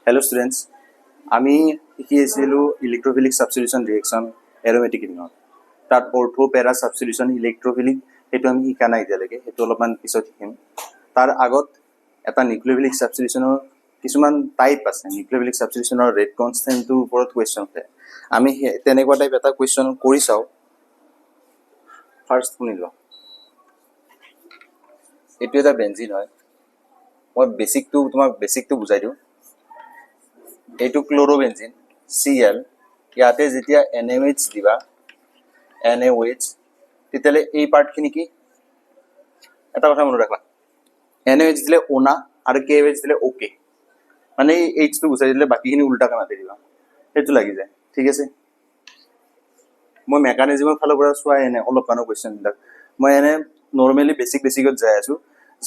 Hello students, আমি শিকি আছিলোঁ ইলেক্ট্ৰফিলিক সাবস্টিটিউশন ৰিয়েকশ্যন এৰোমেটিক ইথিনত। তাত অৰ্থো পেৰা সাবস্টিটিউশন ইলেক্ট্ৰফিলিক সেইটো আমি শিকা নাই এতিয়ালৈকে, সেইটো অলপমান পিছত শিকিম। তাৰ আগত এটা নিউক্লিঅফিলিক সাবস্টিটিউশনৰ কিছুমান টাইপ আছে। নিউক্লিঅফিলিক সাবস্টিটিউশনৰ ৰেট কনষ্টেণ্টটোৰ ওপৰত কুৱেশ্যন আছে। আমি তেনেকুৱা টাইপ এটা কুৱেশ্যন কৰি চাওঁ। ফাৰ্ষ্ট শুনি লওঁ। এইটো এটা বেঞ্জিন হয়। মই তোমাক বেছিকটো বুজাই দিওঁ। এইটো ক্লোৰোবেঞ্জিন Cl, ইয়াতে যেতিয়া NaOH দিবা NaOH, তেতিয়াহ'লে এই পাৰ্টখিনি কি? এটা কথা মনত ৰাখবা, NaOH দিলে ONA আৰু KOH দিলে OK, মানে এই Hটো গুচাই দিলে বাকীখিনি উল্টাকে মাতি দিবা, সেইটো লাগি যায়। ঠিক আছে, মই মেকানিজিমৰ ফালৰ পৰা চোৱাই এনে অলপমানো কুৱেশ্যনবিলাক মই এনে নৰ্মেলি বেছিকত যাই আছোঁ,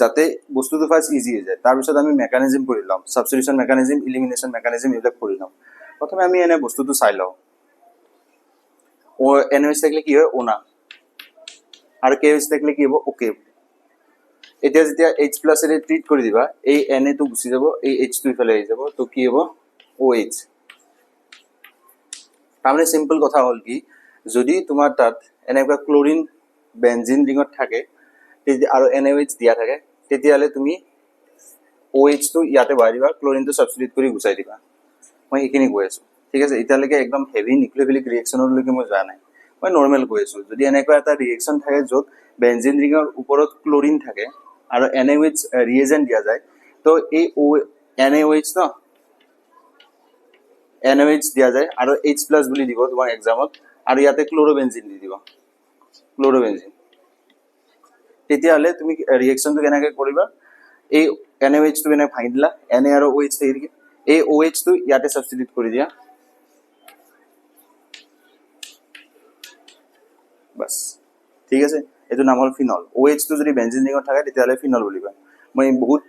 যাতে বস্তুটো ফাৰ্ষ্ট ইজি হৈ যায়। তাৰপিছত আমি মেকানিজিম কৰি ল'ম, সাবস্টিটিউশন মেকানিজিম, ইলিমিনেশ্যন মেকানিজিম, এইবিলাক কৰি ল'ম। প্ৰথমে আমি এনে বস্তুটো চাই লওঁ। NaOH থাকিলে কি হয়? ONA, আৰু KOH থাকিলে কি হ'ব? OK। এতিয়া যেতিয়া H+ এৰে ট্ৰিট কৰি দিবা, এই Na টো গুচি যাব, এই H টো ইফালে আহি যাব, তো কি হ'ব? OH। তাৰমানে চিম্পল কথা হ'ল কি, যদি তোমাৰ তাত এনেকুৱা ক্লৰিন বেঞ্জিন ৰিঙত থাকে আৰু NaOH দিয়া থাকে, তেতিয়াহ'লে তুমি OH টো ইয়াতে বহাই দিবা, ক্লৰিনটো ছাবষ্টিটিউট কৰি গুচাই দিবা। মই সেইখিনি কৈ আছোঁ। ঠিক আছে, এতিয়ালৈকে একদম হেভি নিউক্লিঅফিলিক ৰিয়েকশ্যনলৈকে মই যোৱা নাই, মই নৰ্মেল কৈ আছোঁ। যদি এনেকুৱা এটা ৰিয়েকশ্যন থাকে য'ত বেঞ্জিন ৰিঙৰ ওপৰত ক্লৰিন থাকে আৰু NaOH ৰিয়েজেণ্ট দিয়া যায়, তো এই NaOH NaOH দিয়া যায় আৰু H+ বুলি দিব তোমাক এক্সামত, আৰু ইয়াতে ক্লোৰোবেঞ্জিন দি দিব, ক্লোৰোবেঞ্জিন। তেতিয়াহ'লে তুমি ৰিয়েকশ্যনটো কেনেকৈ কৰিবা? এই NaOH টো কেনেকৈ ভাঙি দিলা, Na আৰু OH থাকি, এই OH টো ইয়াতে ছাবষ্টিটিউট কৰি দিয়া, বাছ। ঠিক আছে, এইটো নাম হ'ল ফিনল। OH টো যদি বেঞ্জিন ৰিঙত থাকে তেতিয়াহ'লে ফিনল বুলি কয়। মই বহুত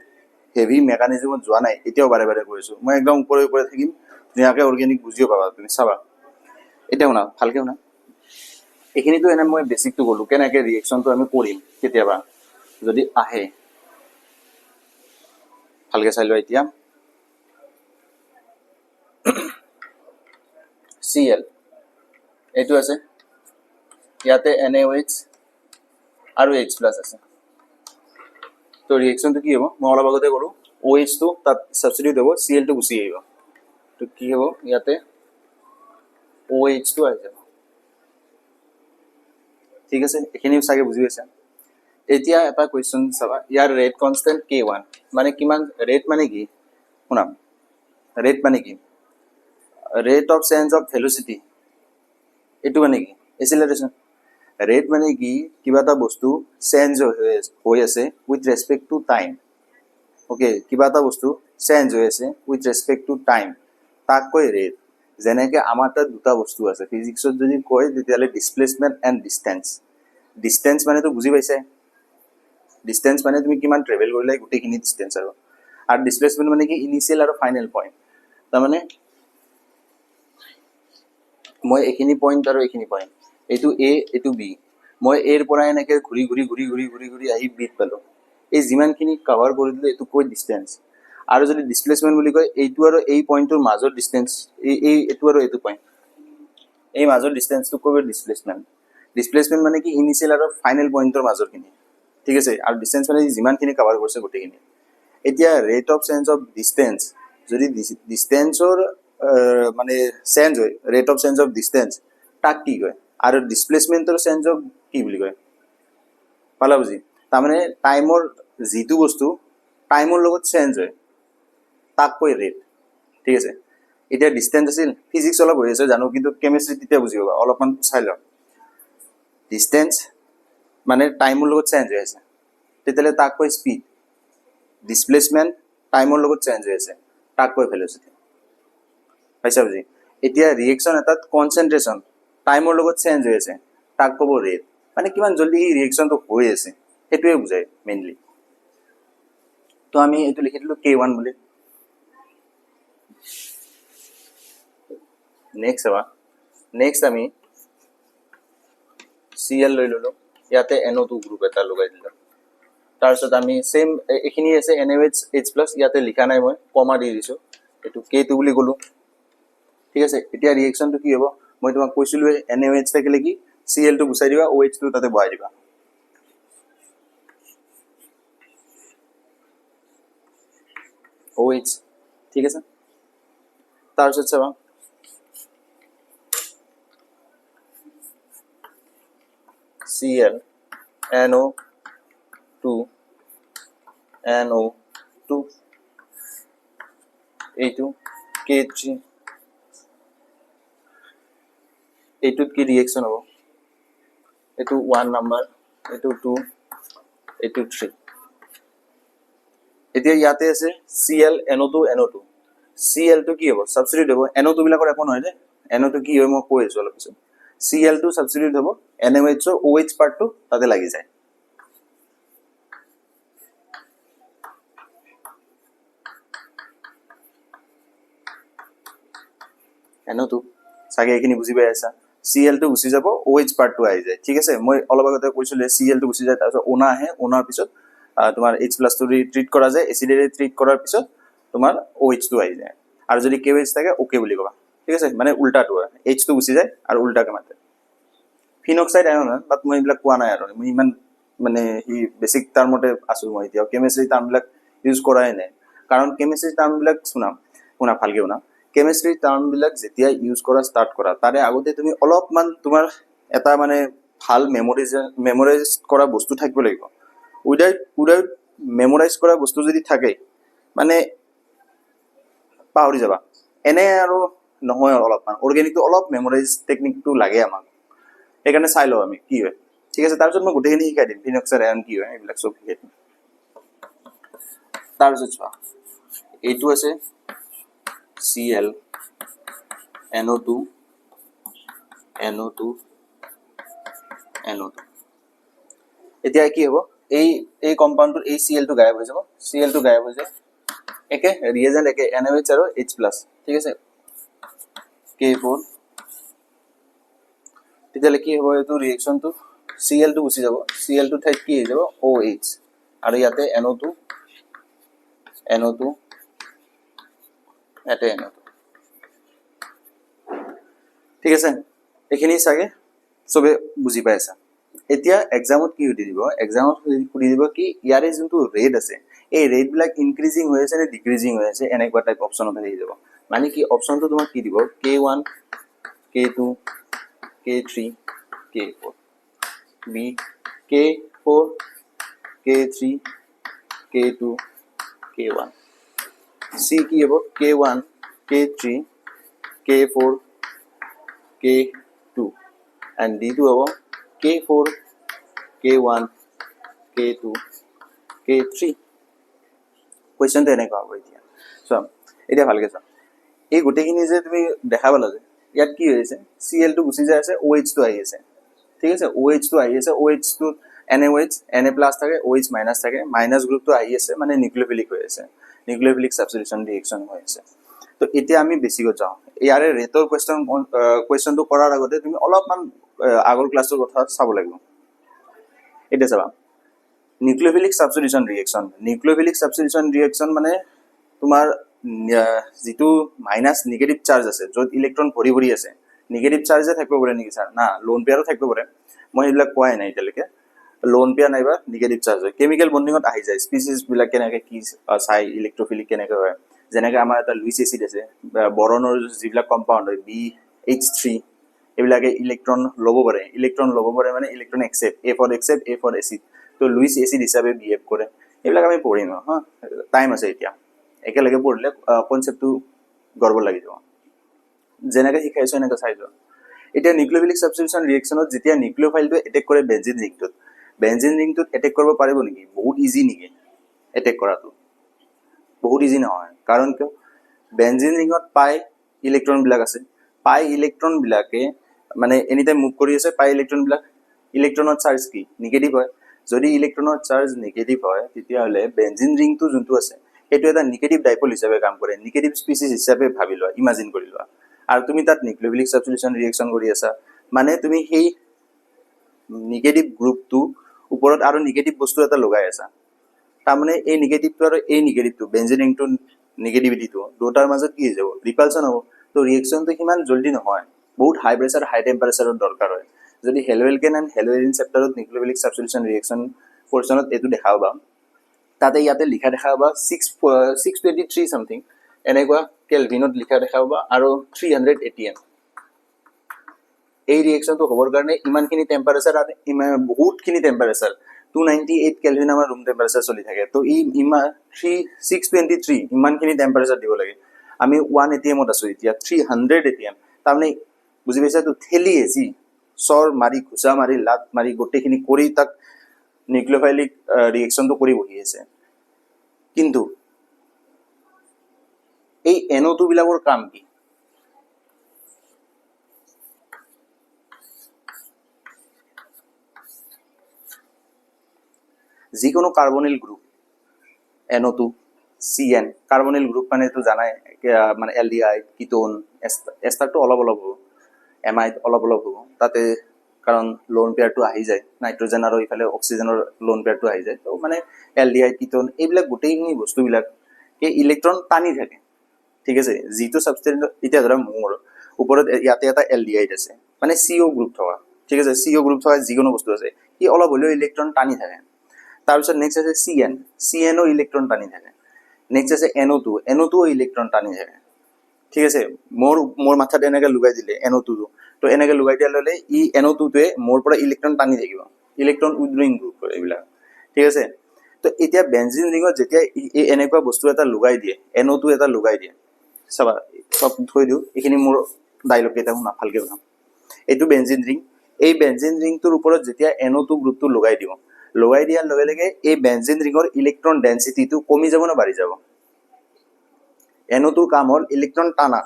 হেভি মেকানিজিমত যোৱা নাই, এতিয়াও বাৰে কৈছোঁ। মই একদম ওপৰে থাকিম, ধুনীয়াকৈ অৰ্গেনিক বুজিও পাবা, তুমি চাবা। এতিয়া শুনা, ভালকৈ শুনা। এইখিনিতো এনে মই বেছিকটো ক'লোঁ, কেনেকৈ ৰিয়েকশ্যনটো আমি কৰিম কেতিয়াবা যদি আহে। ভালকৈ চাই লোৱা এতিয়া। Cl এইটো আছে, ইয়াতে NaOH আৰু H+ আছে। তো ৰিয়েকশ্যনটো কি হ'ব? মই অলপ আগতে ক'লোঁ, OH টো তাত ছাবষ্টিটিউট হ'ব, Cl টো গুচি আহিব। তো কি হ'ব? ইয়াতে OH টো আহি যাব। ঠিক আছে, এইখিনিও চাগে বুজি পাইছা। এতিয়া এটা কুৱেশ্যন চাবা, ইয়াৰ ৰেট কনষ্টেণ্ট K1 মানে কিমান? ৰেট মানে কি? শুনাম, ৰেট মানে কি? Rate of change of velocity, এইটো মানে কি? এচিলাৰেশ্যন। ৰেট মানে কি? কিবা এটা বস্তু চেঞ্জ হৈ আছে with respect to time. Okay, কিবা এটা বস্তু চেঞ্জ হৈ আছে উইথ ৰেচপেক্ট টু টাইম, তাক কয় ৰেট। যেনেকৈ আমাৰ তাত দুটা বস্তু আছে, ফিজিক্সত যদি কয় তেতিয়াহ'লে ডিছপ্লেচমেণ্ট এণ্ড ডিষ্টেঞ্চ। ডিষ্টেঞ্চ মানেতো বুজি পাইছে, ডিষ্টেঞ্চ মানে তুমি কিমান ট্ৰেভেল কৰিলে গোটেইখিনি ডিষ্টেঞ্চ, আৰু ডিছপ্লেচমেণ্ট মানে কি? ইনিচিয়েল আৰু ফাইনেল পইণ্ট। তাৰমানে মই এইখিনি পইণ্ট আৰু এইখিনি পইণ্ট, এইটো A, এইটো B, মই এৰ পৰা এনেকৈ ঘূৰি আহি বিত পালোঁ। এই যিমানখিনি কভাৰ কৰি দিলোঁ এইটো কৈ ডিষ্টেঞ্চ। আৰু যদি ডিছপ্লেচমেণ্ট বুলি কয়, এইটো আৰু এই পইণ্টটোৰ মাজৰ ডিষ্টেঞ্চ, এইটো আৰু এইটো পইণ্ট, এই মাজৰ ডিষ্টেঞ্চটো কৈ ডিছপ্লেচমেণ্ট। ডিছপ্লেচমেণ্ট মানে কি? ইনিচিয়েল আৰু ফাইনেল পইণ্টৰ মাজৰখিনি। ঠিক আছে, আৰু ডিষ্টেঞ্চ মানে যিমানখিনি কভাৰ কৰিছে গোটেইখিনি। এতিয়া rate of change of distance, যদি ডিষ্টেঞ্চৰ মানে চেঞ্জ হয়, rate of change of distance, তাক কি কয়? আৰু ডিছপ্লেচমেণ্টৰ চেঞ্জ অফ কি বুলি কয়? পালা বুজি? তাৰমানে টাইমৰ যিটো বস্তু টাইমৰ লগত চেঞ্জ হয় তাক কয় ৰেট। ঠিক আছে, এতিয়া ডিষ্টেঞ্চ আছিল, ফিজিক্স অলপ হৈ আছে জানো, কিন্তু কেমেষ্ট্ৰি তেতিয়া বুজি পাবা, অলপমান চাই লওঁ। ডিষ্টেঞ্চ মানে টাইমৰ লগত চেঞ্জ হৈ আছে, তেতিয়াহ'লে তাক কয় স্পীড। ডিছপ্লেচমেণ্ট টাইমৰ লগত চেঞ্জ হৈ আছে, তাক কয় ভেলোচিটি। পাইছা বুজি? এতিয়া ৰিয়েকশ্যন এটাত কনচেনট্ৰেশ্যন টাইমৰ লগত চেঞ্জ হৈ আছে, তাক ক'ব ৰেট। মানে কিমান জল্দি এই ৰিয়েকশ্যনটো হৈ আছে সেইটোৱে বুজায় মেইনলি। তো আমি এইটো লিখি দিলোঁ K1 বুলি। নেক্সট চাবা, নেক্সট আমি Cl লৈ ল'লোঁ, ইয়াতে NO2 গ্ৰুপ এটা লগাই দিলোঁ। তাৰপিছত আমি চেম এইখিনি আছে NaOH H+, ইয়াতে লিখা নাই, মই কমা দি দিছোঁ। এইটো K2 বুলি ক'লো ঠিক আছে এতিয়া ৰিএকচনটো কি হ'ব মই তোমাক কৈছিলো NaOH থাকিলে কি Cl টো গুচাই দিবা OH টো তাতে বহাই দিবা OH ঠিক আছে তাৰপিছত চাবা Cl NO2 NO2 এইটো K3 এইটোত কি ৰিএকচন হ'ব এইটো 1 নাম্বাৰ এইটো 2 এইটো 3 এতিয়া ইয়াতে আছে Cl NO2 NO2 Cl টো কি হ'ব সাবস্টিটিউট হ'ব NO2 বিলাকৰ একো নহয় দে NO2 কি হয় মই কৈ আছো অলপ পিছত Cl টো সাবস্টিটিউট হ'ব NaOH ৰ OH পাৰ্টটো তাতে লাগি যায় NO2 সাগে এখিনি বুজি পাই আছা Cl টো গুচি যাব OH পাৰ্টটো আহি যায় ঠিক আছে মই অলপ আগতে কৈছিলো Cl টো গুচি যায় তাৰপিছত ONA আহে ONAৰ পিছত তোমাৰ H+ টো ট্ৰিট কৰা যায় এচিডেৰে ট্ৰিট কৰাৰ পিছত তোমাৰ OH টো আহি যায় আৰু যদি KOH থাকে ওকে বুলি কবা ঠিক আছে মানে উল্টাটো H টো গুচি যায় আৰু উল্টাকে মাতে ফিনক্সাইড আয়ন বাট মই এইবিলাক কোৱা নাই আৰু মই ইমান মানে হি বেসিক টাৰ্মতে আছো মই এতিয়া কেমিষ্ট্ৰি টাৰ্মবিলাক ইউজ কৰাই নাই কাৰণ কেমিষ্ট্ৰি টাৰ্মবিলাক শুনা ভালকে শুনা কেমিষ্ট্ৰি টাৰ্মবিলাক যেতিয়া ইউজ কৰা ষ্টাৰ্ট কৰা তাৰে আগতে তুমি অলপমান তোমাৰ এটা মানে ভাল মেমৰাইজ কৰা বস্তু থাকিব লাগিব উইদাউট মেমৰাইজ কৰা বস্তু যদি থাকে মানে পাহৰি যাবা এনে আৰু নহয় অলপমান অৰ্গেনিকটো অলপ মেমৰাইজ টেকনিকটো লাগে আমাক এখানে চাই লও আমি কি হয় ঠিক আছে তাৰপিছত মই গোটেইখিনি শিকাই দিম ফিনক্সাইড আয়ন কি হয় এইবিলাক সব শিকাই দিম তাৰপিছত চোৱা এইটো আছে Cl NO2 NO2 NO2 এতিয়া কি হ'ব এই কম্পাউণ্ডটোৰ এই Cl টো গায়ব হৈ যাব Cl টো গায়ব হৈ যায় একে ৰিএজেন্ট একে NaOH আৰু H+ ঠিক আছে K4 তেতিয়ালে কি হ'ব এইটো ৰিএকচনটো Cl টো গুচি যাব Cl টো ঠাইত কি হৈ যাব OH আৰু ইয়াতে NO2 ইয়াতে NO2 ঠিক আছে এখিনি সাগে সবে বুজি পাইছা এতিয়া এক্সামত কি সুধি দিব এক্সামত সুধি দিব কি ইয়াৰে যোনটো ৰেট আছে এই ৰেট বিলাক ইনক্ৰিজিং হৈ আছে নে ডিক্ৰিজিং হৈ আছে এনেকুৱা টাইপ অপচনত আহি যাব মানে কি অপচনটো তোমাক কি দিব K1 K2 K3 K4 B K4 K3 K2 K1 C কি হ'ব K1 K3 K4 K2 and D2 হ'ব K4 K1 K2 K3 কোৱেশ্চনটো এনেকুৱা হ'ব এতিয়া সো এতিয়া ভালকে চোৱা এই গোটেইখিনি যে তুমি দেখা পালা যে ইয়াত কি হৈছে Cl টো গুচি যায় আছে OH টো আহি আছে ঠিক আছে OH টো আহি আছে OH টো NaOH Na+ থাকে OH- থাকে মাইনাস গ্ৰুপটো আহি আছে মানে নিউক্লিওফিলিক হৈ আছে নিউক্লিওফিলিক সাবস্টিটিউশন ৰিঅ্যাকশন হৈ আছে তো এতিয়া আমি বেছিকৈ যাওঁ ইয়াৰে ৰেটৰ কোৱেশ্চনটো কৰাৰ আগতে তুমি অলপমান আগৰ ক্লাছৰ কথা চাব লাগিব এটা চাবা নিউক্লিওফিলিক সাবস্টিটিউশন ৰিঅ্যাকশন মানে তোমাৰ যেটো মাইনাস নেগেটিভ চাৰ্জ আছে যত ইলেক্ট্ৰন ভৰি ভৰি আছে নেগেটিভ চাৰ্জে থাকিব পাৰে নেকি স্যাৰ না লোন পেয়াৰো থাকিব পাৰে মই এইবিলাক কোৱাই নাই এতিয়ালৈকে লোন পেয়াৰ নাইবা নেগেটিভ চাৰ্জ হয় কেমিক্যাল বন্ডিংত আহি যায় স্পিচিছ বিলাক কেনেকে কি চাই ইলেক্ট্ৰোফিলিক কেনেকে হয় যেনেকে আমাৰ এটা লুইস এসিড আছে বৰনৰ যিবিলাক কম্পাউণ্ড হয় BH3 এইবিলাকে ইলেক্ট্ৰন ল'ব পাৰে মানে electron accept A for accept A for acid তো লুইস এসিড হিচাপে বিহেভ কৰে এইবিলাক আমি পঢ়িম হা টাইম আছে এতিয়া একেলগে পঢ়িলে কনসেপ্টটো গৰ্ব লাগি যাব যেনেকে শিকাইছো এনেকা চাই যোৱা এতিয়া নিউক্লিওফিলিক সাবস্টিটিউশন ৰিঅ্যাকশনত যেতিয়া নিউক্লিওফাইলটো এটেক কৰে বেনজিন ৰিংটোত এটেক কৰিব পাৰিব নেকি বহুত ইজি নেকি এটেক কৰাটো বহুত ইজি নহয় কাৰণ কিয় বেনজিন ৰিংত পাই ইলেক্ট্ৰন বিলাক আছে পাই ইলেক্ট্ৰন বিলাকে মানে এনি টাইম মুভ কৰি আছে পাই ইলেক্ট্ৰন বিলাক ইলেক্ট্ৰনৰ চাৰ্জ কি নেগেটিভ হয় যদি ইলেক্ট্ৰনৰ চাৰ্জ নেগেটিভ হয় তেতিয়া হলে বেনজিন ৰিংটো যোনটো আছে এটো এটা নেগেটিভ ডাইপোল হিচাপে কাম কৰে নেগেটিভ স্পিচিছ হিচাপে ভাবি লোৱা ইমাজিন কৰি লোৱা আৰু তুমি তাত নিউক্লিওফিলিক সাবস্টিটিউশন ৰিঅ্যাকশন কৰি আছা মানে তুমি সেই নেগেটিভ গ্ৰুপটো ওপৰত আৰু নেগেটিভ বস্তু এটা লগাই আছা তাৰ মানে এই নেগেটিভটো আৰু এই নেগেটিভটো বেনজিন ৰিংটো নিগেটিভিটিটো দুটাৰ মাজত কি হৈ যাব ৰিপালচন হ'ব তো ৰিয়েকশ্যনটো সিমান জল্দি নহয় বহুত হাই প্ৰেছাৰ হাই টেম্পাৰেচাৰত দৰকাৰ হয় যদি haloalkane and haloarene চেপ্টাৰত নিউক্লিঅফিলিক সাবষ্টিটিউশন ৰিয়েকশ্যন পৰ্চনত এইটো দেখা পাবা তাতে ইয়াতে লিখা দেখা পাবা 623 সামথিং এনেকুৱা কেলভিনত লিখা দেখা পাবা আৰু 300 atm এই ৰিয়েকশ্যনটো হ'বৰ কাৰণে ইমানখিনি টেম্পাৰেচাৰ আৰু বহুতখিনি টেম্পাৰেচাৰ 298 কেলভিন আমাৰ ৰুম টেম্পাৰেচাৰ চলি থাকে তো এই ইমান 623 ইমানখিনি টেম্পাৰেচাৰ দিব লাগে আমি 1 atmত আছো এতিয়া 300 atm তাৰমানে বুজি পাইছা তো ঠেলি এজি চৰ মাৰি ঘুচা মাৰি লাত মাৰি গোটেইখিনি কৰি তাক নিউক্লিঅফাইলিক ৰিয়েকশ্যনটো কৰি বহি আছে কিন্তু এই NO2 বিলাকৰ কাম কি যিকোনো carbonyl group NO2 CN carbonyl group মানে তো জানাই মানে এলডিহাইড কিটোন এস্টারটো অলপ অলপ হ'ব এমাইড অলপ অলপ হ'ব তাতে কাৰণ লোন পেয়াৰটো আহি যায় নাইট্ৰজেন আৰু ইফালে অক্সিজেনৰ লোন পেয়াৰটো আহি যায় তো মানে এলডিহাইড কিটোন এইবিলাক গোটেইখিনি বস্তুবিলাক ইলেক্ট্ৰন টানি থাকে ঠিক আছে যিটো সাবষ্টেন্স এতিয়া ধৰা মোৰ ওপৰত ইয়াতে এটা এলডিহাইড আছে মানে CO গ্ৰুপ থকা ঠিক আছে CO গ্ৰুপ থকা যিকোনো বস্তু আছে ই অলপ হ'লেও ইলেক্ট্ৰন টানি থাকে তাৰপিছত নেক্সট আছে CNO ইলেক্ট্ৰন টানি থাকে নেক্সট আছে NO2 ইলেক্ট্ৰন টানি থাকে ঠিক আছে মোৰ মাথাত এনেকৈ লগাই দিলে NO2 তো এনেকৈ লগাই দিয়া ল'লে ই NO2টোৱে মোৰ পৰা ইলেক্ট্ৰন টানি থাকিব ইলেক্ট্ৰন উইথড্ৰয়িং গ্ৰুপ কৰে এইবিলাক ঠিক আছে তো এতিয়া বেনজিন ৰিঙত যেতিয়া এনেকুৱা বস্তু এটা লগাই দিয়ে NO2 এটা লগাই দিয়ে চাবা সব থৈ দিওঁ এইখিনি মোৰ ডাইলগ কেইটা শুনা ভালকৈ শুনা এইটো বেনজিন ৰিং এই বেনজিন ৰিংটোৰ ওপৰত যেতিয়া NO2 গ্ৰুপটো লগাই দিওঁ লগাই দিয়াৰ লগে লগে এই বেনজিন ৰিঙৰ ইলেক্ট্ৰন ডেন্সিটিটো কমি যাব না বাঢ়ি যাব NO2ৰ কাম হ'ল ইলেক্ট্ৰন টানা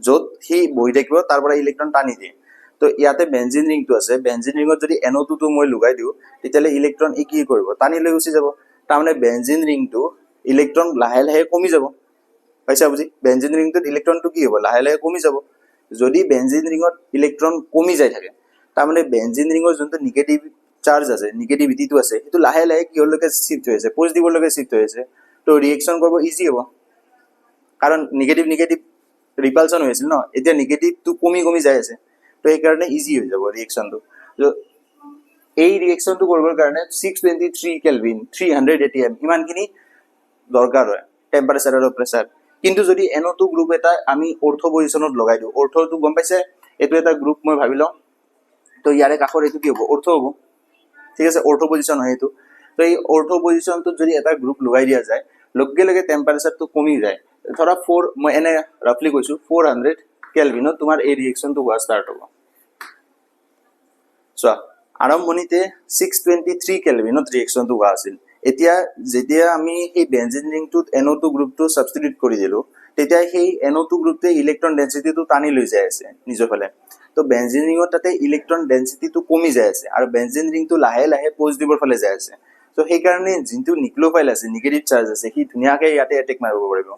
য'ত সি বহি থাকিব তাৰ পৰা ইলেক্ট্ৰন টানি দিয়ে তো ইয়াতে বেনজিন ৰিংটো আছে বেনজিন ৰিঙত যদি NO2টো মই লগাই দিওঁ তেতিয়াহ'লে ইলেক্ট্ৰন ই কি কৰিব টানি লৈ গুচি যাব তাৰমানে বেনজিন ৰিংটো ইলেক্ট্ৰন লাহে লাহে কমি যাব পাইছা বুজি বেনজিন ৰিংটোত ইলেক্ট্ৰনটো কি হ'ব লাহে লাহে কমি যাব যদি বেনজিন ৰিঙত ইলেক্ট্ৰন কমি যায় থাকে তাৰমানে বেনজিন ৰিঙৰ যোনটো নিগেটিভ চাৰ্জ আছে নিগেটিভিটিটো আছে সেইটো লাহে লাহে কিহলৈকে শিফ্ট হৈ আছে পজিটিভলৈকে শিফ্ট হৈ আছে তো ৰিয়েকশ্যন কৰিব ইজি হ'ব কাৰণ নিগেটিভ ৰিপালচন হৈ আছিল ন এতিয়া নিগেটিভটো কমি কমি যাই আছে তো সেইকাৰণে ইজি হৈ যাব ৰিয়েকশ্যনটো তো এই ৰিয়েকশ্যনটো কৰিবৰ কাৰণে 623 কেলভিন 300 atm ইমানখিনি দৰকাৰ হয় টেম্পাৰেচাৰ আৰু প্ৰেছাৰ কিন্তু যদি NO2 গ্ৰুপ এটা আমি অৰ্থ পজিশ্যনত লগাই দিওঁ অৰ্থটো গম পাইছে এইটো এটা গ্ৰুপ মই ভাবি লওঁ তো ইয়াৰে কাষৰ এইটো কি হ'ব অৰ্থ হ'ব ঠিক আছে অৰ্থ পজিশ্যন হয় এইটো তো এই অৰ্থ পজিশ্যনটোত যদি এটা গ্ৰুপ লগাই দিয়া যায় লগে লগে টেম্পাৰেচাৰটো কমি যায় ধৰা 4 মই এনে ৰাফলি কৈছোঁ 400 কেলভিনত তোমাৰ এই ৰিয়েকশ্যনটো হোৱা ষ্টাৰ্ট হ'ব চোৱা আৰম্ভণিতে 623 কেলভিনত ৰিয়েকশ্যনটো হোৱা আছিল এতিয়া যেতিয়া আমি এই বেনজিন ৰিংটোত NO2 গ্ৰুপটো সাবষ্টিটিউট কৰি দিলোঁ তেতিয়া সেই NO2 গ্ৰুপটোৱে ইলেক্ট্ৰন ডেন্সিটিটো টানি লৈ যাই আছে নিজৰ ফালে তো বেনজিন ৰিঙত তাতে ইলেক্ট্ৰন ডেন্সিটিটো কমি যাই আছে আৰু বেনজিন ৰিংটো লাহে লাহে পজিটিভৰ ফালে যাই আছে তো সেইকাৰণে যোনটো নিউক্লিঅফাইল আছে নিগেটিভ চাৰ্জ আছে সি ধুনীয়াকৈ ইয়াতে এটেক মাৰিব পাৰিব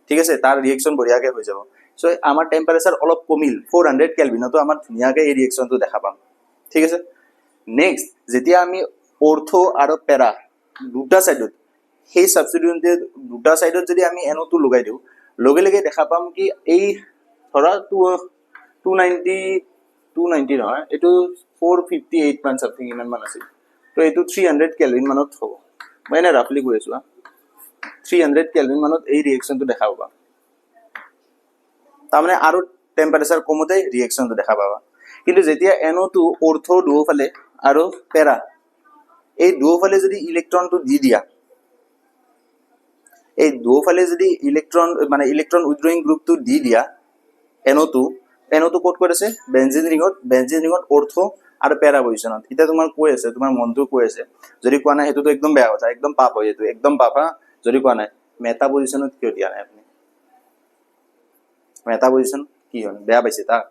ঠিক আছে তাৰ ৰিয়েকশ্যন বঢ়িয়াকৈ হৈ যাব চ' আমাৰ টেম্পাৰেচাৰ অলপ কমিল 400 কেলভিনতো আমাৰ ধুনীয়াকৈ এই ৰিয়েকশ্যনটো দেখা পাম ঠিক আছে নেক্সট যেতিয়া আমি অৰ্থ আৰু পেৰা দুটা চাইডত সেই সাবষ্টিটিউয়েন্টে দুটা সাইডত যদি আমি NO2 লগাই দিওঁ লগে লগে দেখা পাম কি এই ধৰা 290 নহয় এইটো 458 মান সামথিং ইমান মান আছিল তো এইটো 300 কেলভিন মানত হ'ব মই এনে ৰাফলি কৈ আছোঁ 300 কেলভিন মানত এই ৰিয়েকশ্যনটো দেখা পাবা তাৰমানে আৰু টেম্পাৰেচাৰ কমতে ৰিয়েকশ্যনটো দেখা পাবা কিন্তু যেতিয়া NO2 অৰ্থ দুয়োফালে আৰু পেৰা এই দুয়োফালে যদি ইলেক্ট্ৰনটো দি দিয়া এই দুয়োফালে যদি ইলেক্ট্ৰন মানে ইলেক্ট্ৰন উইথড্ৰয়িং গ্ৰুপটো দি দিয়া NO2 ক'ত ক'ত আছে বেনজিন ৰিঙত অৰ্থ আৰু পেৰা পজিশ্যনত এতিয়া তোমাৰ কৈ আছে তোমাৰ মনটো কৈ আছে যদি কোৱা নাই সেইটোতো একদম বেয়া কথা একদম পাপ হয় এইটো একদম পাপ যদি কোৱা নাই মেটা পজিশ্যনত কিয় দিয়া নাই আপুনি মেটা পজিশ্যন কি হ'ল বেয়া পাইছে তাক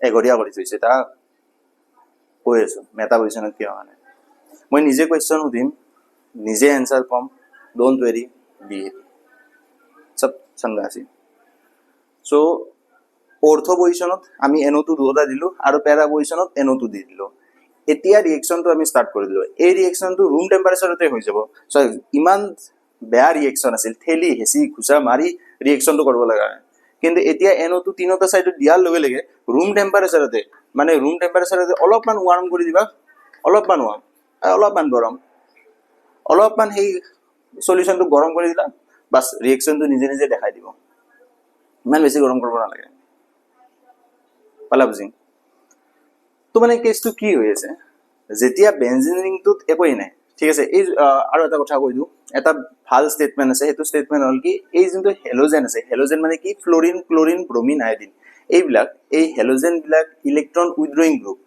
এঘৰীয়া কৰি থৈছে তাক কৈ আছোঁ মেটা পজিশ্যনত কিয় হোৱা নাই মই নিজে কুৱেশ্যন সুধিম নিজে এনচাৰ পাম ডোন্ট ৱেৰি বি চব চন্দা আছিল চ' অৰ্থ পজিশ্যনত আমি NO2 দুটা দিলোঁ আৰু পেৰা পজিশ্যনত NO2 দি দিলোঁ এতিয়া ৰিয়েকশ্যনটো আমি ষ্টাৰ্ট কৰি দিলোঁ এই ৰিয়েকশ্যনটো ৰুম টেম্পাৰেচাৰতে হৈ যাব চ' ইমান বেয়া ৰিয়েকশ্যন আছিল, ঠেলি হেঁচি ঘুচা মাৰি ৰিয়েকশ্যনটো কৰিব লগা হয়। কিন্তু এতিয়া NO2 তিনিটা চাইডত দিয়াৰ লগে লগে ৰুম টেম্পাৰেচাৰতে, মানে ৰুম টেম্পাৰেচাৰতে অলপমান ৱাৰ্ম কৰি দিবা, অলপমান ৱাৰ্ম, অলপমান গৰম, অলপমান সেই সলিউশ্যনটো গৰম কৰি দিলা, বাছ ৰিয়েকশ্যনটো নিজে নিজে দেখাই দিব। ইমান বেছি গৰম কৰিব নালাগে। পালা বুজি? তো মানে কেছটো কি হৈ আছে, যেতিয়া বেঞ্জিন ৰিংটোত একোৱেই নাই, ঠিক আছে। এই আৰু এটা কথা কৈ দিওঁ, এটা ভাল ষ্টেটমেণ্ট আছে, সেইটো ষ্টেটমেণ্ট হ'ল কি, এই যোনটো হেলোজেন আছে, হেলোজেন মানে কি, ফ্ল'ৰিন, ক্লৰিন, ব্ৰমিন, আয়ডিন, এইবিলাক, এই হেলোজেনবিলাক ইলেক্ট্ৰন উইথড্ৰয়িং গ্ৰুপ,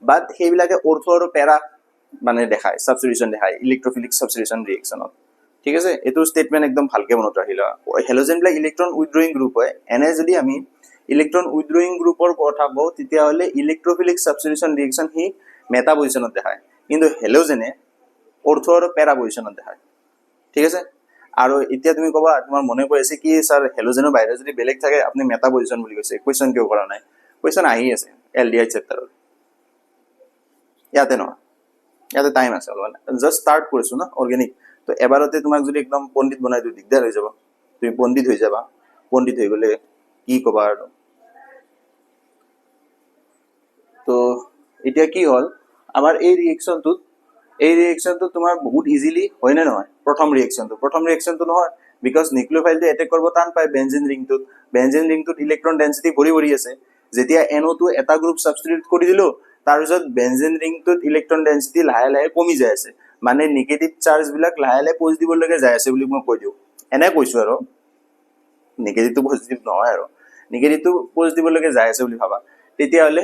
বাট সেইবিলাকে অৰ্থ আৰু পেৰা মানে দেখায়, ছাবষ্টিটিউশ্যন দেখায় ইলেক্ট্ৰফিলিক ছাবষ্টিটিউশ্যন ৰিয়েকশ্যনত, ঠিক আছে। এইটো ষ্টেটমেণ্ট একদম ভালকে মনত ৰাখি লোৱা। হেলোজেনবিলাক ইলেক্ট্ৰন উইথড্ৰয়িং গ্ৰুপ হয়। এনে যদি আমি ইলেক্ট্ৰন উইথড্ৰয়িং গ্ৰুপৰ কথা কওঁ, তেতিয়াহ'লে ইলেক্ট্ৰফিলিক ছাবষ্টিটিউশ্যন ৰিয়েকশ্যন সি মেটা পজিশ্যনত দেখায়, কিন্তু হেলোজেনে অৰ্থ আৰু পেৰা পজিশ্যনত দেখায়, ঠিক আছে। আৰু এতিয়া তুমি ক'বা, তোমাৰ মনে কৈ আছে কি ছাৰ হেলোজেনৰ বাহিৰে যদি বেলেগ থাকে আপুনি মেটা পজিশ্যন বুলি কৈছে, কুৱেশ্যন কিয় কৰা নাই? কুৱেশ্যন আহি আছে LDI চেপ্টাৰত, ইয়াতে নহয়, ইয়াতে টাইম আছে অলপমান, জাষ্ট ষ্টাৰ্ট কৰিছোঁ ন অৰ্গেনিক। তো এবাৰতে তোমাক যদি একদম পণ্ডিত বনাই দিওঁ দিগদাৰ হৈ যাব, তুমি পণ্ডিত হৈ যাবা, পণ্ডিত হৈ গ'লে কি ক'বা আৰু। তো এতিয়া কি হ'ল, আমাৰ এই ৰিয়েকশ্যনটো তোমাৰ বহুত ইজিলি হয় নে নহয়? প্ৰথম ৰিয়েকশ্যনটো নহয়, বিকজ নিউক্লিঅফাইলটো এটেক কৰিব টান পায় বেঞ্জিন ৰিংটোত ইলেক্ট্ৰন ডেঞ্চিটি ভৰি আছে। যেতিয়া NO2 এটা গ্ৰুপ ছাবষ্টিটিউট কৰি দিলোঁ, তাৰপিছত বেঞ্জিন ৰিংটোত ইলেক্ট্ৰন ডেঞ্চিটি লাহে লাহে কমি যায় আছে, মানে নিগেটিভ চাৰ্জবিলাক লাহে লাহে পজিটিভলৈকে যাই আছে বুলি মই কৈ দিওঁ, এনে কৈছোঁ আৰু, নিগেটিভটো পজিটিভ নহয় আৰু, নিগেটিভটো পজিটিভলৈকে যাই আছে বুলি ভাবা, তেতিয়াহ'লে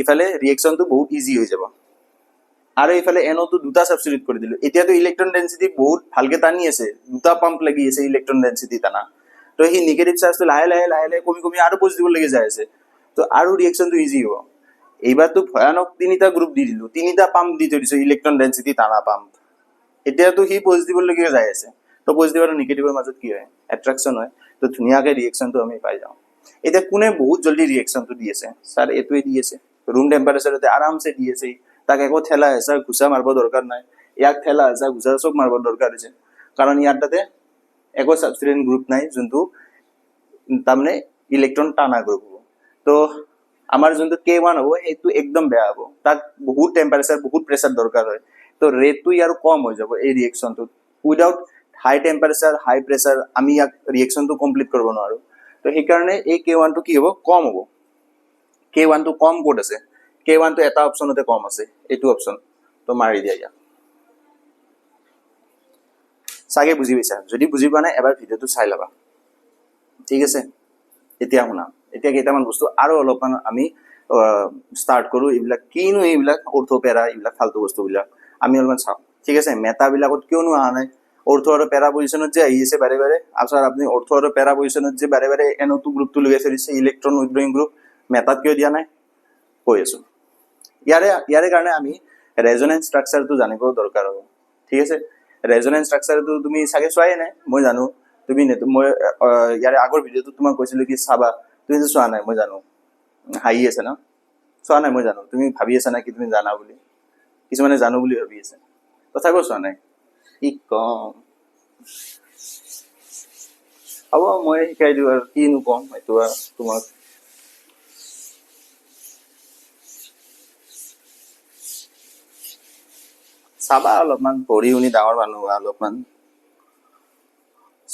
ইফালে ৰিয়েকশ্যনটো বহুত ইজি হৈ যাব। আৰু এইফালে NO2 দুটা ছাবষ্টিটিউট কৰি দিলোঁ, এতিয়াতো ইলেক্ট্ৰন ডেঞ্চিটি বহুত ভালকে টানি আছে, দুটা পাম্প লাগি আছে ইলেক্ট্ৰন ডেঞ্চিটি টানা, তো সেই নিগেটিভ চাৰ্জটো লাহে লাহে কমি আৰু পজিটিভলৈকে যাই আছে, তো আৰু ৰিয়েকশ্যনটো ইজি হ'ব। এইবাৰতো ভয়ানক তিনিটা গ্ৰুপ দি দিলোঁ, তিনিটা পাম্প দি থৈ দিছোঁ ইলেক্ট্ৰন ডেঞ্চিটি টানা পাম্প, এতিয়াতো সি পজিটিভলৈকে যাই আছে, তো পজিটিভ আৰু নিগেটিভৰ মাজত কি হয়? এট্ৰেকশ্যন হয়, তো ধুনীয়াকৈ ৰিয়েকশ্যনটো আমি পাই যাওঁ। এতিয়া কোনে বহুত জলদি ৰিয়েকশ্যনটো দি আছে? ছাৰ এইটোৱে দি আছে, ৰুম টেম্পাৰেচাৰতে আৰামছে দি আছে, তাক একো ঠেলা হেঁচা ঘুচা মাৰিব দৰকাৰ নাই, ইয়াক ঠেলা হেঁচা ঘুচা চব মাৰিব দৰকাৰ হৈছে, কাৰণ ইয়াৰ তাতে একো ছাবষ্টিটিউয়েন্ট গ্ৰুপ নাই যোনটো তাৰমানে ইলেক্ট্ৰন টানা গ্ৰুপ হ'ব। তো আমাৰ যোনটো K1 হ'ব সেইটো একদম বেয়া হ'ব, তাক বহুত টেম্পাৰেচাৰ বহুত প্ৰেছাৰ দৰকাৰ হয়, তো ৰেটটো ইয়াৰ কম হৈ যাব এই ৰিয়েকশ্যনটোত। উইদাউট হাই টেম্পাৰেচাৰ হাই প্ৰেছাৰ আমি ইয়াক ৰিয়েকশ্যনটো কমপ্লিট কৰিব নোৱাৰোঁ, তো সেইকাৰণে এই K1টো কি হ'ব? কম হ'ব। K1টো কম ক'ত আছে? K1টো এটা অপশ্যনতে কম আছে, এইটো অপশ্যন, তো মাৰি দিয়া ইয়াক। চাগে বুজি পাইছা? যদি বুজি পোৱা নাই এবাৰ ভিডিঅ'টো চাই ল'বা, ঠিক আছে। এতিয়া শুনা, এতিয়া কেইটামান বস্তু আৰু অলপমান আমি ষ্টাৰ্ট কৰোঁ, এইবিলাক কিনো এইবিলাক অৰ্থপেৰা এইবিলাক ফাল্টু বস্তুবিলাক আমি অলপমান চাওঁ, ঠিক আছে। মেটাবিলাকত কিয়নো অহা নাই? অৰ্থ আৰু পেৰা পজিশ্যনত যে আহি আছে বাৰে বাৰে, আচলতে আপুনি অৰ্থ আৰু পেৰা পজিশ্যনত যে বাৰে বাৰে NO2 গ্ৰুপটো লৈ আছে দিছে ইলেক্ট্ৰন উইথড্ৰয়িং গ্ৰুপ, মেটাত কিয় দিয়া নাই কৈ আছোঁ। ইয়াৰে কাৰণে আমি ৰেজনেন্স ষ্ট্ৰাকচাৰটো জানিব দৰকাৰ হ'ব, ঠিক আছে। ৰেজনেন্স ষ্ট্ৰাকচাৰটো তুমি চাগে চোৱাই নাই, মই জানো। তুমি মই ইয়াৰে আগৰ ভিডিঅ'টো তোমাক কৈছিলোঁ কি চাবা, তুমি যে চোৱা নাই মই জানো, হাঁহি আছে ন? চোৱা নাই মই জানো, তুমি ভাবি আছা না কি তুমি জানা বুলি, কিছুমানে জানো বুলি ভাবি আছে, তথাপিও চোৱা নাই, কি কম। হ'ব মই শিকাই দিওঁ আৰু, কিনো কম এইটো আৰু তোমাক। চাবা অলপমান, পঢ়ি শুনি ডাঙৰ মানুহ হোৱা অলপমান।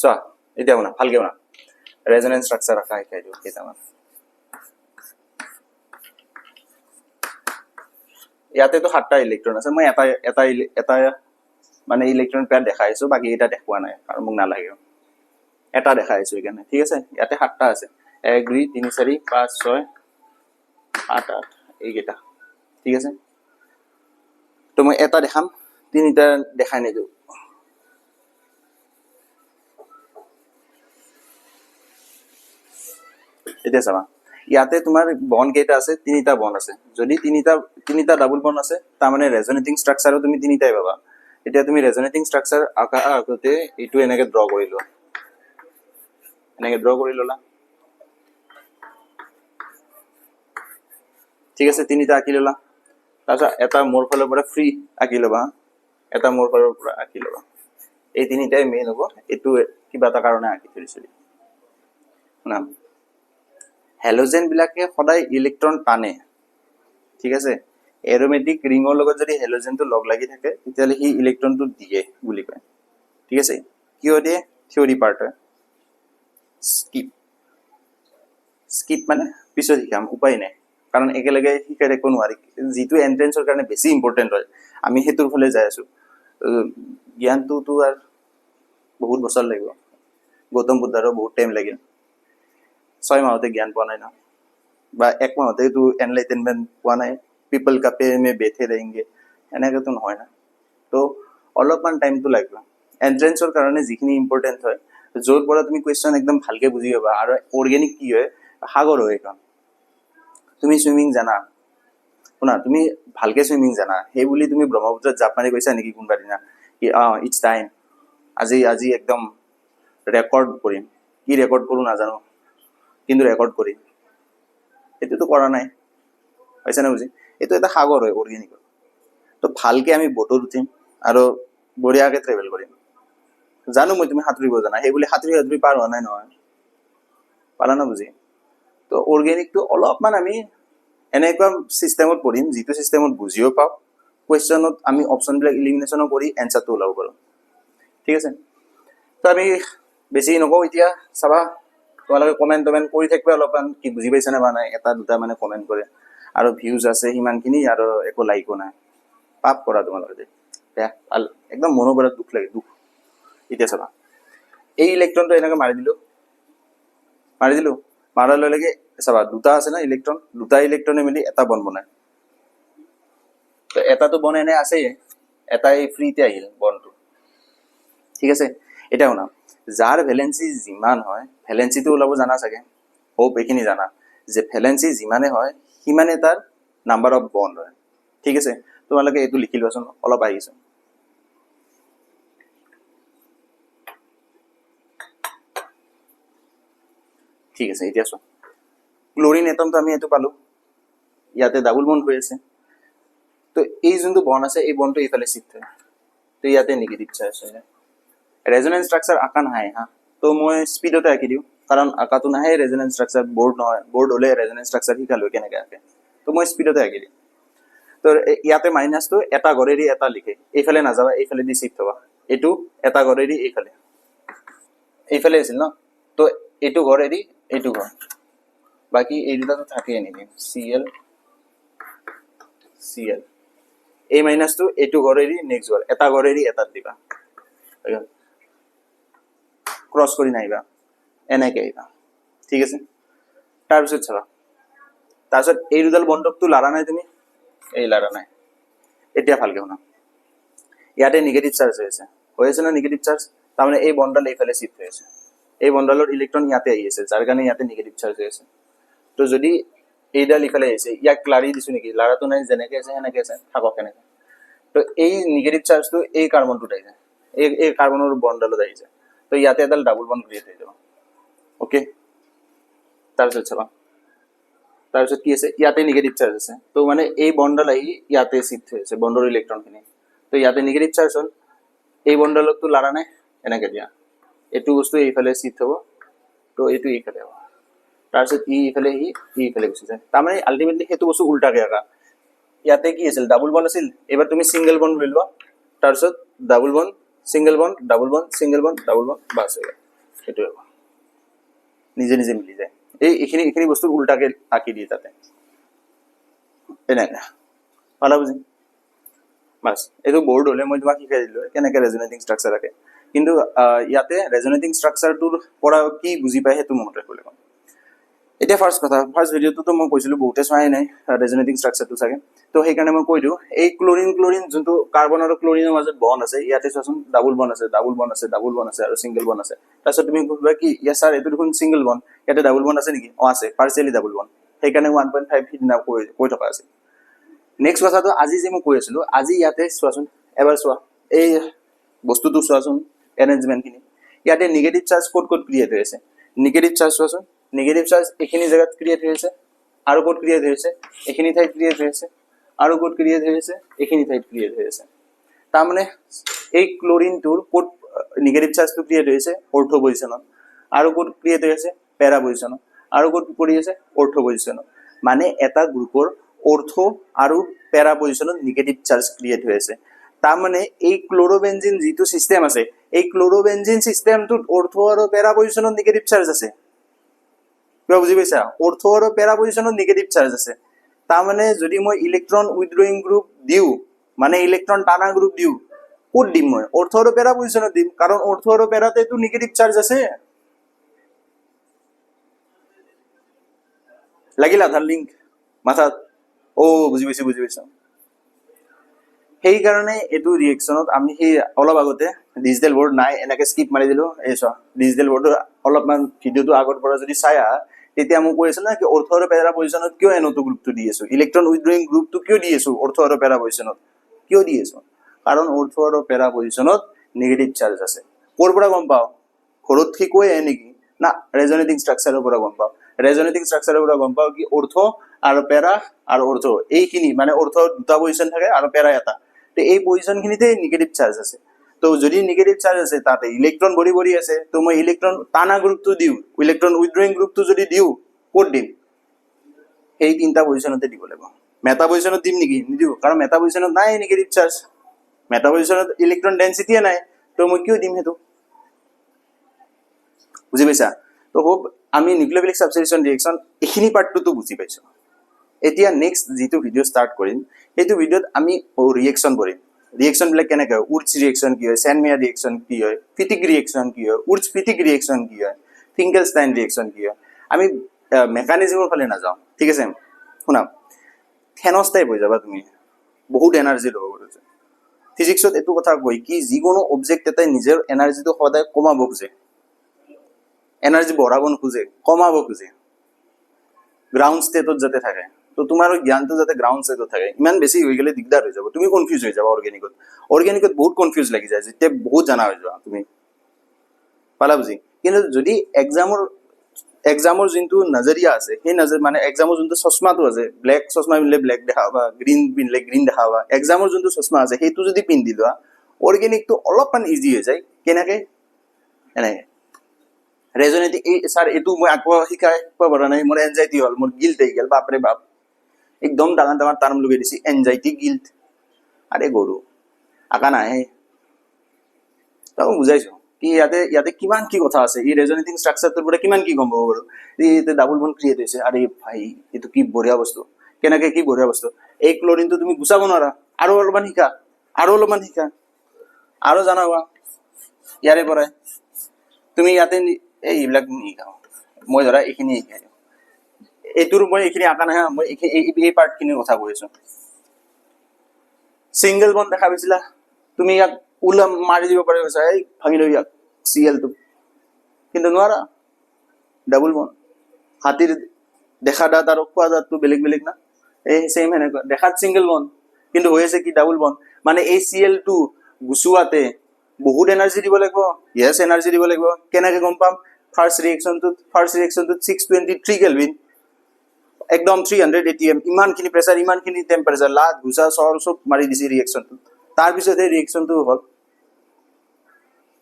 চোৱা এতিয়া শুনা, ভালকে শুনা, ৰেজনেন্স ষ্ট্ৰাকচাৰ ৰাখা শিকাই দিওঁ কেইটামান। ইয়াতেতো 7টা ইলেক্ট্ৰন আছে, মই এটা মানে ইলেক্ট্ৰন পেয়াৰ দেখাই আছোঁ, বাকী এটা দেখুওৱা নাই কাৰণ মোক নালাগে, এটা দেখাই আছোঁ সেইকাৰণে, ঠিক আছে। ইয়াতে 7টা আছে, 1 2 3 4 5 6 7 8 এইকেইটা, ঠিক আছে। তো মই এটা দেখাম, 3টা দেখাই নিদিওঁ। এতিয়া চাবা, ইয়াতে তোমাৰ বন্ড কেইটা আছে? 3টা বন্ড আছে। যদি তিনিটা ডাবল বন্ড আছে, তাৰমানে ৰেজনেটিং ষ্ট্ৰাকচাৰো তুমি 3টাই পাবা। এতিয়া তুমি ৰেজনেটিং ষ্ট্ৰাকচাৰ আগতে এইটো এনেকে ড্ৰ কৰি লোৱা, এনেকে ড্ৰ কৰি ল'লা, ঠিক আছে। 3টা আঁকি ল'লা, তাৰপিছত এটা মোৰ ফালৰ পৰা ফ্ৰী আঁকি ল'বা, এটা মোৰ ফালৰ পৰা আঁকি ল'বা, এই তিনিটাই মেইন হ'ব এইটো কিবা এটা কাৰণে আঁকি থৈছোঁ শুনা হেলোজেন বিলাকে সদায় ইলেক্ট্ৰন টানে ঠিক আছে এৰোমেটিক ৰিঙৰ লগত যদি হেলোজেনটো লগ লাগি থাকে তেতিয়াহ'লে সি ইলেক্ট্ৰনটো দিয়ে বুলি কয় ঠিক আছে কিয় দিয়ে থিওৰি পাৰ্ট হয় স্কিপ মানে পিছত শিকাম উপায় নাই কাৰণ একেলগে শিকাই থাকিব নোৱাৰি যিটো এন্ট্ৰেন্সৰ কাৰণে বেছি ইম্পৰ্টেণ্ট হয় আমি সেইটোৰ ফালে যাই আছো জ্ঞানটোতো আৰু বহুত বছৰ লাগিব গৌতম বুদ্ধাৰো বহুত টাইম লাগিল 6 মাহতে জ্ঞান পোৱা নাই ন বা 1 মাহতে তো এনলাইটেনমেন্ট পোৱা নাই পিপল কাপে মে বেঠে रहेंगे এনেকেতো নহয় না তো অলপমান টাইমটো লাগিব এন্ট্ৰেন্সৰ কাৰণে যিখিনি ইম্পৰ্টেণ্ট হয় য'ৰ পৰা তুমি কুৱেশ্যন একদম ভালকে বুজি পাবা আৰু অৰ্গেনিক কি হয় সাগৰ হয় এখন তুমি সুইমিং জানা শুনা তুমি ভালকে সুইমিং জানা সেই বুলি তুমি ব্ৰহ্মপুত্ৰত জাপ মাৰি গৈছা নেকি কোনবা দিনা কি ইটস টাইম আজি একদম ৰেকৰ্ড কৰিম কি ৰেকৰ্ড কৰো নাজানো কিন্তু ৰেকৰ্ড কৰিম এটোতো কৰা নাই পাইছা না বুজি এটো এটা সাগৰ হয় অৰ্গেনিক তো ভালকে আমি বটত উঠিম আৰু বঢ়িয়াকে ট্ৰেভেল কৰিম জানো মই তুমি সাঁতুৰিব জানা সেই বুলি সাঁতুৰি পাৰ হোৱা নাই নহয় পালা না বুজি তো অৰ্গেনিকটো অলপমান আমি এনেকুৱা সিস্টেমত পঢ়িম যিটো সিস্টেমত বুজিও পাওঁ কুৱেশ্যনত আমি অপচনবিলাক ইলিমিনেশ্যনো কৰি এনসাৰটো ওলাব পাৰোঁ ঠিক আছে তো আমি বেছি নকওঁ এতিয়া চাবা তোমালোকে কমেণ্ট কৰি থাকিবা অলপমান কি বুজি পাইছা নে বা নাই এটা দুটা মানে কমেণ্ট কৰে আৰু ভিউজ আছে সিমানখিনি আৰু একো লাইকো নাই পাপ কৰা তোমালোকে বেয়া একদম মনৰ পৰা দুখ লাগে দুখ এতিয়া চাবা এই ইলেক্ট্ৰনটো এনেকৈ মাৰি দিলো মাৰাৰ লগে লগে চাবা দুটা আছে না ইলেক্ট্ৰন দুটা ইলেক্ট্ৰনে মিলি এটা বন্ড বনায় তো এটাতো বন্ড এনে আছেই এটাই ফ্ৰীতে আহিল বন্ডটো ঠিক আছে এতিয়া শুনা যাৰ ভ্যালেন্সি যিমান হয় ভ্যালেন্সিটো ওলাব জানা চাগে হোপ এইখিনি জানা যে ভ্যালেন্সি যিমানে হয় সিমানে তাৰ নাম্বাৰ অফ বন্ড হয় ঠিক আছে তোমালোকে এইটো লিখি লোৱাচোন অলপ আহিছে ঠিক আছে এতিয়া চোৱা ক্লোৰিন এটমটো আমি এইটো পালো ইয়াতে ডাবল বন্ড হৈ আছে তো এই যোনটো বন্ড আছে এই বন্ডটো এইফালে শিফ্ট হয় তো ইয়াতে নেগেটিভ চাৰ্জ হয় ৰেজনেন্স ষ্ট্ৰাকচাৰ আঁকা নাহে হা তো মই স্পীডতে আঁকি দিওঁ কাৰণ আঁকাটো নাহে ৰেজনেন্স ষ্ট্ৰাকচাৰ বৰ্ড নহয় বৰ্ড হ'লে ৰেজনেন্স ষ্ট্ৰাকচাৰ শিকালো কেনেকৈ আঁকে তো মই স্পীডতে আঁকি দিম তো ইয়াতে মাইনাছটো এটা ঘৰেদি এটা লিখে এইফালে নাযাবা এইফালে দি শিফ্ট হ'বা এইটো এটা ঘৰেদি এইফালে আছিল ন তো এইটো ঘৰেদি এইটো ঘৰ বাকি এই দুটাতো থাকেই নেকি CL এই মাইনাছটো এইটো ঘৰেদি নেক্সট ঘৰ এটা ঘৰেদি এটাত দিবা ক্ৰছ কৰি নাহিবা এনেকৈ আহিবা ঠিক আছে তাৰপিছত চাবা তাৰপিছত এই দুডাল বন্ধকটো লাৰা নাই তুমি এই লাৰা নাই এতিয়া ভালকে শুনা ইয়াতে নিগেটিভ চাৰ্জ হৈ আছে না নিগেটিভ চাৰ্জ তাৰমানে এই বন্ডাল এইফালে শিফ্ট হৈ আছে এই বন্ডালৰ ইলেক্ট্ৰন ইয়াতে আহি আছে যাৰ কাৰণে ইয়াতে নিগেটিভ চাৰ্জ হৈ আছে তো যদি এইডাল ইফালে আহিছে ইয়াক লাৰি দিছো নেকি লাৰাটো নাই যেনেকৈ আছে সেনেকৈ আছে থাকক সেনেকৈ তো এই নিগেটিভ চাৰ্জটো এই কাৰ্বনটোত আহিছে এই কাৰ্বনৰ বন্ডালত আহিছে তো ইয়াতে এডাল ডাবল বন্ড ক্ৰিয়েট হৈ যাব ওকে তাৰপিছত চাবা তাৰপিছত কি আছে ইয়াতে নিগেটিভ চাৰ্জ আছে তো মানে এই বন্ডাল আহি ইয়াতে শিফ্ট হৈ আছে বন্ডৰ ইলেক্ট্ৰনখিনি তো ইয়াতে নিগেটিভ চাৰ্জ হ'ল এই বন্ডালতটো লাৰা নাই এনেকৈ দিয়া এইটো বস্তু এইফালে শিফ্ট হ'ব তো এইটো এইফালে হ'ব তাৰপিছত ইফালে ইফালে গুচি যায় তাৰমানে আল্টিমেটলি সেইটো বস্তু উল্টাকৈ আঁকা ইয়াতে কি আছিল ডাবল বন্ড আছিল এবাৰ তুমি ছিংগল বন্ড লৈ লোৱা তাৰপিছত double bond single bond double bond single bond double bond bus হৈ গ'ল সেইটোৱে হ'ব নিজে নিজে মিলি যায় এইখিনি বস্তু উল্টাকে আঁকি দিয়ে তাতে এনেকৈ পালা বুজি বাছ এইটো বৰ্ড হ'লে মই তোমাক শিকাই দিলোঁ কেনেকৈ ৰেজনেটিং ষ্ট্ৰাকচাৰ আঁকে কিন্তু ইয়াতে ৰেজনেটিং ষ্ট্ৰাকচাৰটোৰ পৰা কি বুজি পায় সেইটো মনত ৰাখিব লাগিব এতিয়া ফাৰ্ষ্ট ভিডিঅ'টোতো মই কৈছিলোঁ বহুতে চোৱাই নাই ৰেজনেটিং ষ্ট্ৰাকচাৰটো চাগে তো সেইকাৰণে মই কৈ দিওঁ এই ক্লোৰিন যোনটো কাৰ্বন আৰু ক্লোৰিনৰ মাজত বন্ড আছে ইয়াতে চোৱাচোন ডাবল বন্ড আছে আৰু ছিংগল বন্ড আছে তাৰপিছত তুমি ভাবিবা কি ইয়াৰ ছাৰ এইটো দেখোন ছিংগল বন্ড ইয়াতে ডাবল বন্ড আছে নেকি আছে পাৰ্চিয়েলি ডাবল বন্ড সেইকাৰণে 1.5 সিদিনা কৈ থকা আছে নেক্সট কথাটো আজি যে মই কৈ আছিলোঁ আজি ইয়াতে চোৱাচোন এবাৰ চোৱা এই বস্তুটো চোৱাচোন এৰেঞ্জমেণ্টখিনি ইয়াতে নিগেটিভ চাৰ্জ ক'ত ক্ৰিয়েট হৈ আছে নিগেটিভ চাৰ্জ চোৱাচোন নিগেটিভ চাৰ্জ এইখিনি জেগাত ক্ৰিয়েট হৈ আছে আৰু ক'ত ক্ৰিয়েট হৈ আছে এইখিনি ঠাইত ক্ৰিয়েট হৈ আছে আৰু ক'ত ক্ৰিয়েট হৈ আছে এইখিনি ঠাইত ক্ৰিয়েট হৈ আছে তাৰমানে এই ক্লোৰিনটোৰ ক'ত নিগেটিভ চাৰ্জটো ক্ৰিয়েট হৈছে অৰ্থ পজিশ্যনত, আৰু ক'ত ক্ৰিয়েট হৈ আছে পেৰা পজিশ্যনত, আৰু ক'ত পৰি আছে অৰ্থ পজিশ্যনত। মানে এটা গ্ৰুপৰ অৰ্থ আৰু পেৰা পজিশ্যনত নিগেটিভ চাৰ্জ ক্ৰিয়েট হৈ আছে। তাৰমানে এই ক্ল'ৰ'বেনজিন যিটো চিষ্টেম আছে, এই ক্ল'ৰ'বেনজিন চিষ্টেমটোত অৰ্থ আৰু পেৰা পজিশ্যনত নিগেটিভ চাৰ্জ আছে। কিবা বুজি পাইছা? অৰ্থ আৰু পেৰা পজিশ্যনত নিগেটিভ চাৰ্জ আছে। তাৰমানে যদি মই ইলেক্ট্ৰন উইথড্ৰয়িং গ্ৰুপ দিওঁ, মানে ইলেক্ট্ৰন টানা গ্ৰুপ দিওঁ, ক'ত দিম মই? অৰ্থ আৰু পেৰা পজিশ্যনত দিম, কাৰণ অৰ্থ আৰু পেৰাতেতো নিগেটিভ চাৰ্জ আছে। লাগিল আধাৰ লিংক মাথাত? বুজি পাইছো। সেইকাৰণে এইটো ৰিয়েকশ্যনত আমি সেই অলপ আগতে ডিজিটেল বৰ্ড নাই এনেকে স্কিপ মাৰি দিলো। চোৱা ডিজিটেল বৰ্ডৰ অলপমান ভিডিঅ'টো আগৰ পৰা যদি চাই আহা, তেতিয়া মই কৈ আছিলো না কি অৰ্থ আৰু পেৰা পজিশ্যনত কিয় এনঅ2 গ্ৰুপটো দি আছো, ইলেক্ট্ৰন উইথড্ৰয়িং গ্ৰুপটো কিয় দি আছো অৰ্থ আৰু পেৰা পজিশ্যনত, কিয় দি আছো? কাৰণ অৰ্থ আৰু পেৰা পজিশ্যনত নিগেটিভ চাৰ্জ আছে। ক'ৰ পৰা গম পাওঁ? ঘৰত শিকোৱে নেকি? না, ৰেজনেটিং ষ্ট্ৰাকচাৰৰ পৰা গম পাওঁ। ৰেজনেটিং ষ্ট্ৰাকচাৰৰ পৰা গম পাওঁ কি অৰ্থ আৰু পেৰা আৰু অৰ্থ এইখিনি, মানে অৰ্থ দুটা পজিশ্যন থাকে আৰু পেৰা এটা, তো এই পজিশ্যনখিনিতে নিগেটিভ চাৰ্জ আছে। তো যদি নিগেটিভ চাৰ্জ আছে তাতে ইলেক্ট্ৰন ভৰি আছে, তো মই ইলেক্ট্ৰন টানা গ্ৰুপটো দিওঁ, ইলেক্ট্ৰন উইথড্ৰয়িং গ্ৰুপটো যদি দিওঁ, ক'ত দিম? সেই তিনিটা পজিশ্যনতে দিব লাগিব। মেটা পজিশ্যনত দিম নেকি? নিদিওঁ, কাৰণ মেটা পজিশ্যনত নাই নিগেটিভ চাৰ্জ, মেটা পজিশ্যনত ইলেক্ট্ৰন ডেনচিটিয়ে নাই, তো মই কিয় দিম সেইটো? বুজি পাইছা? তো হোপ আমি নিউক্লিঅফিলিক সাবস্টিটিউশন ৰিয়েকশ্যন এইখিনি পাৰ্টটো বুজি পাইছো। এতিয়া নেক্সট যিটো ভিডিঅ' ষ্টাৰ্ট কৰিম, সেইটো ভিডিঅ'ত আমি ৰিয়েকশ্যন কৰিম। ৰিয়েকশ্যনবিলাক কেনেকৈ হয়, উডছ ৰিয়েকশ্যন কি হয়, চেনমেয়াৰ ৰিয়েকশ্যন কি হয়, ফিটিক ৰিয়েকশ্যন কি হয়, উডছ ফিটিক ৰিয়েকশ্যন কি হয়, ফিংকেলষ্টাইন ৰিয়েকশ্যন কি হয়। আমি মেকানিজমৰ ফালে নাযাওঁ, ঠিক আছে? শুনা, থেনছ টাইপ হৈ যাবা তুমি, বহুত এনাৰ্জি ল'ব খোজে। ফিজিক্সত এইটো কথা কয় কি যিকোনো অবজেক্ট এটাই নিজৰ এনাৰ্জিটো সদায় কমাব খোজে, এনাৰ্জি বঢ়াব নোখোজে, কমাব খোজে, গ্ৰাউণ্ড ষ্টেটত যাতে থাকে। তো তোমাৰ জ্ঞানটো যাতে গ্ৰাউণ্ড ষ্টেটত থাকে। ইমান বেছি হৈ গ'লে দিগদাৰ হৈ যাব, তুমি কনফিউজ হৈ যাবা। অৰ্গেনিকত বহুত কনফিউজ লাগি যায় যেতিয়া বহুত জানা হৈ যোৱা তুমি, পালা বুজি? কিন্তু যদি এক্সামৰ যোনটো নজৰিয়া আছে, সেই মানে এক্সামৰ যোনটো চশমাটো আছে, ব্লেক চশমা পিন্ধিলে ব্লেক দেখা পাবা, গ্ৰীণ পিন্ধিলে গ্ৰীণ দেখা পাবা। এক্সামৰ যোনটো চশমা আছে সেইটো যদি পিন্ধি লোৱা, অৰ্গেনিকটো অলপমান ইজি হৈ যায়। কেনেকে? এনেকে ৰেজনেটিং, ছাৰ এইটো মই শিকাব পৰা নাই, মোৰ এনজাইটি হ'ল, মোৰ গিল্ট আহি গ'ল, বাপৰে বাপ, একদম ডাঙৰ ডাঙৰ টাৰ্ম লগাই দিছে, এনজাইটি, গিল্ট। আৰে গৰু আকা নাহে। তই বুজাইছো কি ইয়াতে কিমান কি কথা আছে, এই ৰেজনেটিং ষ্ট্ৰাকচাৰটোৰ পৰা কিমান কি গম পাব পাৰো। এই ডাবল বন্ড ক্ৰিয়েট হৈছে, আৰে ভাই এইটো কি বঢ়িয়া বস্তু। কেনেকে কি বঢ়িয়া বস্তু? এই ক্লৰিনটো তুমি গুচাব নোৱাৰা, আৰু অলপমান শিকা, আৰু জানা হোৱা ইয়াৰে পৰাই। তুমি ইয়াতে এইবিলাক নিশিকাও, মই ধৰা এইখিনি শিকাই দিওঁ। এইটোৰ মই এইখিনি আঁকা নাই, মই এই পাৰ্টখিনিৰ কথা কৈ আছো। চিংগল বন্ড দেখা পাইছিলা, তুমি ইয়াক মাৰি দিব পাৰিবা, এই ভাঙি লৈ ইয়াক চিএলটো, কিন্তু নোৱাৰা। ডাবল বন্ড, হাতীৰ দেখা দাঁত আৰু খোৱা দাঁতটো বেলেগ বেলেগ না, এই চেম সেনেকুৱা দেখাত চিংগল বন্ড, কিন্তু হৈ আছে কি ডাবল বন্ড। মানে এই চিএলটো গুচোৱাতে বহুত এনাৰ্জি দিব লাগিব, ইয়েছ এনাৰ্জি দিব লাগিব। কেনেকে গম পাম? ফাৰ্ষ্ট ৰিয়েকশ্যনটোত 623 কেলভিন, একদম 300 ATM, ইমানখিনি প্ৰেছাৰ, ইমানখিনি টেম্পাৰেচাৰ, লাট ঘুচা চৰ চব মাৰি দিছে ৰিয়েকশ্যনটো। তাৰপিছত এই ৰিয়েকশ্যনটো হ'ল,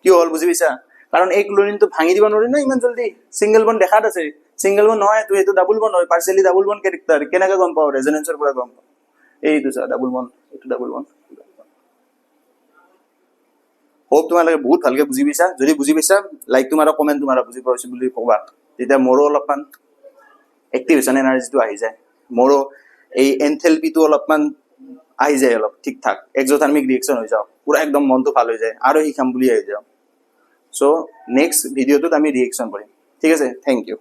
কিয় হ'ল বুজি পাইছা? কাৰণ এই ক্লৰিনটো ভাঙি দিব নোৱাৰি না ইমান জল্দি। চিংগল বন্ড দেখাত আছে, চিংগল বন্ড নহয়, এইটো ডাবল বন্ড হয়, পাৰ্চিয়েলি ডাবল বন্ড কেৰেক্টাৰ। কেনেকে গম পাওঁ? ৰেজনেন্সৰ পৰা গম পাওঁ। এইটো চা ডাবল বন্ড, এইটো ডাবল বন্ড। হোপ তোমালোকে বহুত ভালকে বুজি পাইছা। যদি বুজি পাইছা, লাইক তোমাৰা, কমেণ্ট তোমাৰা, বুজি পাইছো বুলি ক'বা, তেতিয়া মোৰো অলপমান এক্টিভেশ্যন এনাৰ্জিটো আহি যায়, মোৰো এই এনথেলপিটো অলপমান আহি যায়, অলপ ঠিক ঠাক এক্সোথাৰ্মিক ৰিয়েকশ্যন হৈ যাওঁ, পুৰা একদম মনটো ভাল হৈ যায়, আৰু শিকাম বুলি আহি যাওঁ। চ' নেক্সট ভিডিঅ'টোত আমি ৰিয়েকশ্যন কৰিম, ঠিক আছে? Thank U.